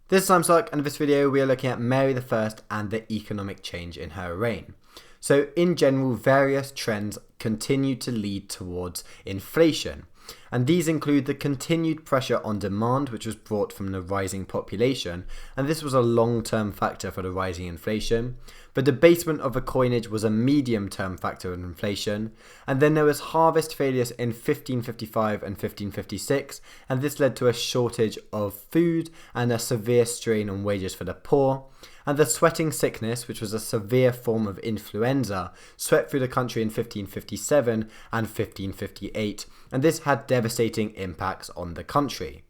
This is Samsung, and in this video we are looking at Mary I and the economic change in her reign. So in general, various trends continue to lead towards inflation, and these include the continued pressure on demand, which was brought from the rising population, and this was a long-term factor for the rising inflation. The debasement of the coinage was a medium-term factor in inflation, and then there was harvest failures in 1555 and 1556, and this led to a shortage of food and a severe strain on wages for the poor. And the sweating sickness, which was a severe form of influenza, swept through the country in 1557 and 1558, and this had devastating impacts on the country.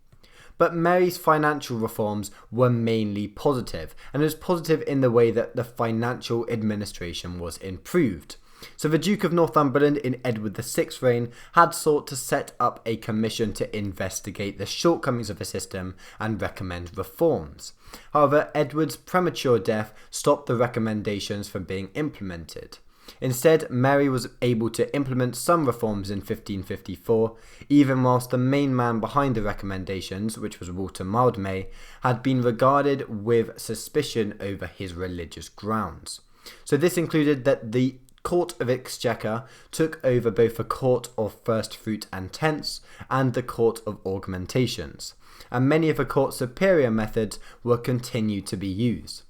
But Mary's financial reforms were mainly positive, and it was positive in the way that the financial administration was improved. So the Duke of Northumberland in Edward VI's reign had sought to set up a commission to investigate the shortcomings of the system and recommend reforms. However, Edward's premature death stopped the recommendations from being implemented. Instead, Mary was able to implement some reforms in 1554, even whilst the main man behind the recommendations, which was Walter Mildmay, had been regarded with suspicion over his religious grounds. So this included that the Court of Exchequer took over both the Court of First Fruit and Tenths and the Court of Augmentations, and many of the court's superior methods were continued to be used.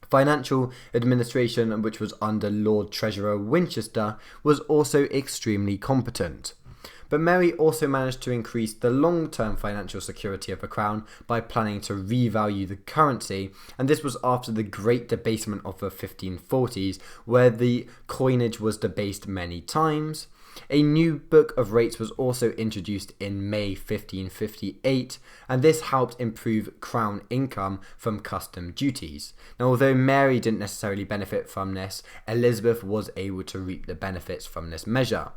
Financial administration, which was under Lord Treasurer Winchester, was also extremely competent. But Mary also managed to increase the long-term financial security of the crown by planning to revalue the currency, and this was after the great debasement of the 1540s, where the coinage was debased many times. A new book of rates was also introduced in May 1558, and this helped improve crown income from custom duties. Now, although Mary didn't necessarily benefit from this, Elizabeth was able to reap the benefits from this measure.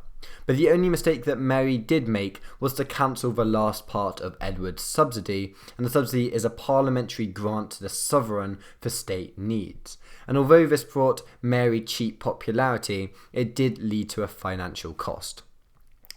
But the only mistake that Mary did make was to cancel the last part of Edward's subsidy, and the subsidy is a parliamentary grant to the sovereign for state needs. And although this brought Mary cheap popularity, it did lead to a financial cost.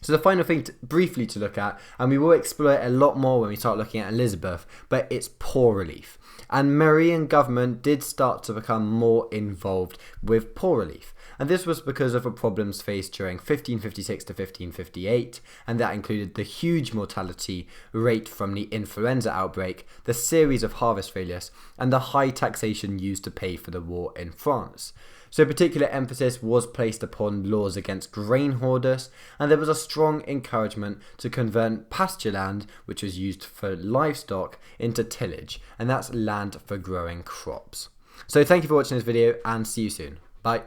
So the final thing briefly to look at, and we will explore it a lot more when we start looking at Elizabeth, but it's poor relief. And Marian government did start to become more involved with poor relief. And this was because of the problems faced during 1556 to 1558, and that included the huge mortality rate from the influenza outbreak, the series of harvest failures, and the high taxation used to pay for the war in France. So particular emphasis was placed upon laws against grain hoarders, and there was a strong encouragement to convert pasture land, which was used for livestock, into tillage, and that's land for growing crops. So thank you for watching this video, and see you soon. Bye.